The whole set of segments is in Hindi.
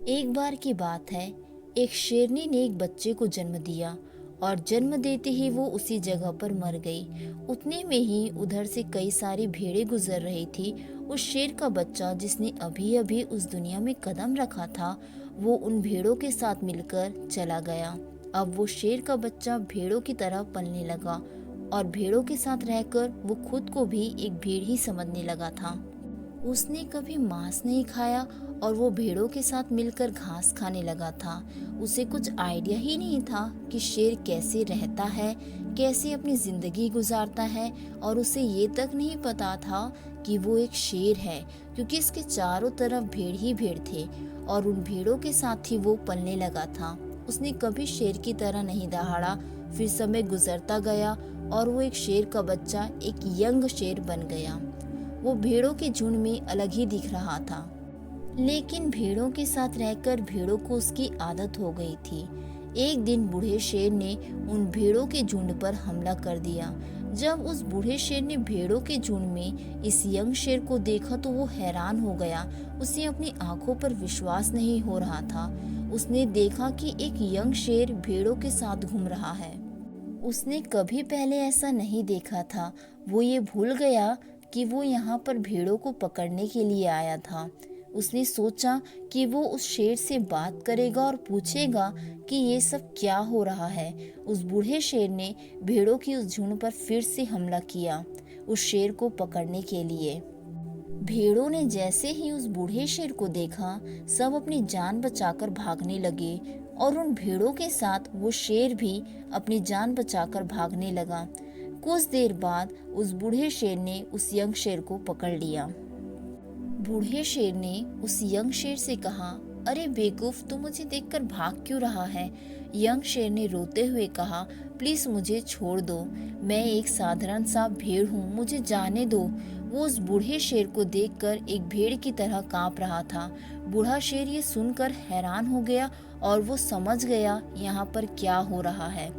एक बार की बात है, एक शेरनी ने एक बच्चे को जन्म दिया और जन्म देते ही वो उसी जगह पर मर गई। उतने में ही उधर से कई सारी भेड़ें गुजर रही थी। उस शेर का बच्चा जिसने अभी अभी उस दुनिया में कदम रखा था, वो उन भेड़ों के साथ मिलकर चला गया। अब वो शेर का बच्चा भेड़ों की तरह पलने लगा और भेड़ों के साथ रहकर वो खुद को भी एक भेड़ ही समझने लगा था। उसने कभी मांस नहीं खाया और वो भेड़ों के साथ मिलकर घास खाने लगा था। उसे कुछ आइडिया ही नहीं था कि शेर कैसे रहता है, कैसे अपनी जिंदगी गुजारता है, और उसे ये तक नहीं पता था कि वो एक शेर है, क्योंकि इसके चारों तरफ भेड़ ही भेड़ थे और उन भेड़ों के साथ ही वो पलने लगा था। उसने कभी शेर की तरह नहीं दहाड़ा। फिर समय गुजरता गया और वो एक शेर का बच्चा एक यंग शेर बन गया। वो भेड़ों के झुंड में अलग ही दिख रहा था, लेकिन भेड़ों के साथ रहकर भेड़ों को उसकी आदत हो गई थी। एक दिन बूढ़े शेर ने उन भेड़ों के झुंड पर हमला कर दिया। जब उस बूढ़े शेर ने भेड़ों के झुंड में इस यंग शेर को देखा तो वो हैरान हो गया। उसे अपनी आंखों पर विश्वास नहीं हो रहा था। उसने देखा कि एक यंग शेर भेड़ों के साथ घूम रहा है। उसने कभी पहले ऐसा नहीं देखा था। वो ये भूल गया कि वो यहाँ पर भेड़ों को पकड़ने के लिए आया था। उसने सोचा कि वो उस शेर से बात करेगा और पूछेगा कि ये सब क्या हो रहा है। उस बूढ़े शेर ने भेड़ों की उस झुंड पर फिर से हमला किया, उस शेर को पकड़ने के लिए। भेड़ों ने जैसे ही उस बूढ़े शेर को देखा, सब अपनी जान बचाकर भागने लगे और उन भेड़ों के साथ वो शेर भी अपनी जान बचाकर भागने लगा। कुछ देर बाद उस बूढ़े शेर ने उस यंग शेर को पकड़ लिया। बूढ़े शेर ने उस यंग शेर से कहा, अरे बेवकूफ, तू मुझे देखकर भाग क्यों रहा है? यंग शेर ने रोते हुए कहा, प्लीज मुझे छोड़ दो, मैं एक साधारण सा भेड़ हूँ, मुझे जाने दो। वो उस बूढ़े शेर को देखकर एक भेड़ की तरह कांप रहा था। बूढ़ा शेर ये सुनकर हैरान हो गया और वो समझ गया यहाँ पर क्या हो रहा है।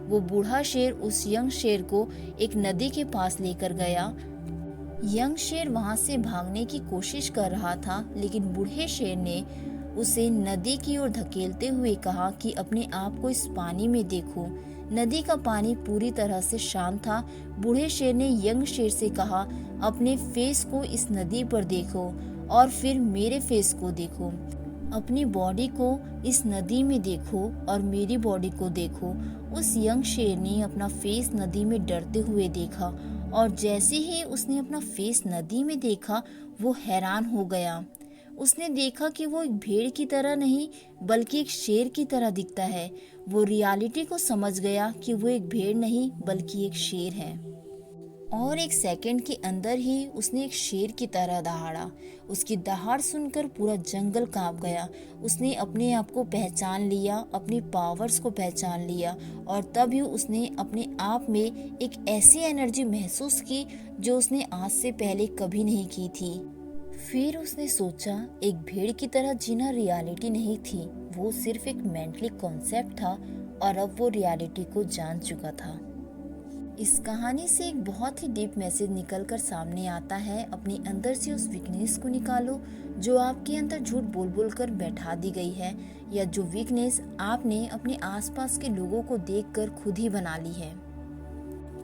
वो बूढ़ा शेर उस यंग शेर को एक नदी के पास लेकर गया। यंग शेर वहां से भागने की कोशिश कर रहा था, लेकिन बूढ़े शेर ने उसे नदी की ओर धकेलते हुए कहा कि अपने आप को इस पानी में देखो। नदी का पानी पूरी तरह से शांत था। बूढ़े शेर ने यंग शेर से कहा, अपने फेस को इस नदी पर देखो और फिर मेरे फेस को देखो। अपनी बॉडी को इस नदी में देखो और मेरी बॉडी को देखो। उस यंग शेर ने अपना फेस नदी में डरते हुए देखा और जैसे ही उसने अपना फेस नदी में देखा, वो हैरान हो गया। उसने देखा कि वो एक भेड़ की तरह नहीं बल्कि एक शेर की तरह दिखता है। वो रियलिटी को समझ गया कि वो एक भेड़ नहीं बल्कि एक शेर है। और एक सेकंड के अंदर ही उसने एक शेर की तरह दहाड़ा। उसकी दहाड़ सुनकर पूरा जंगल कांप गया। उसने अपने आप को पहचान लिया, अपनी पावर्स को पहचान लिया, और तभी उसने अपने आप में एक ऐसी एनर्जी महसूस की जो उसने आज से पहले कभी नहीं की थी। फिर उसने सोचा, एक भेड़ की तरह जीना रियलिटी नहीं थी, वो सिर्फ एक मेंटली कॉन्सेप्ट था, और अब वो रियलिटी को जान चुका था। इस कहानी से एक बहुत ही डीप मैसेज निकलकर सामने आता है। अपने अंदर से उस वीकनेस को निकालो जो आपके अंदर झूठ बोल बोल कर बैठा दी गई है, या जो वीकनेस आपने अपने आसपास के लोगों को देखकर खुद ही बना ली है।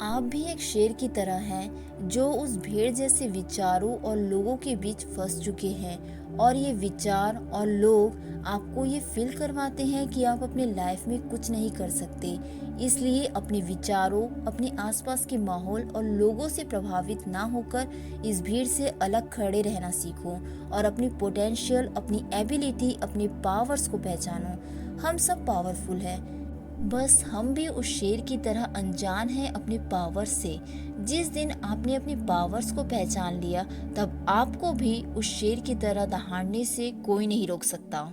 आप भी एक शेर की तरह हैं जो उस भेड़ जैसे विचारों और लोगों के बीच फंस चुके हैं, और ये विचार और लोग आपको ये फील करवाते हैं कि आप अपने लाइफ में कुछ नहीं कर सकते। इसलिए अपने विचारों, अपने आसपास के माहौल और लोगों से प्रभावित ना होकर इस भीड़ से अलग खड़े रहना सीखो और अपनी पोटेंशियल, अपनी एबिलिटी, अपने पावर्स को पहचानो। हम सब पावरफुल हैं, बस हम भी उस शेर की तरह अनजान हैं अपने पावर्स से। जिस दिन आपने अपने पावर्स को पहचान लिया, तब आपको भी उस शेर की तरह दहाड़ने से कोई नहीं रोक सकता।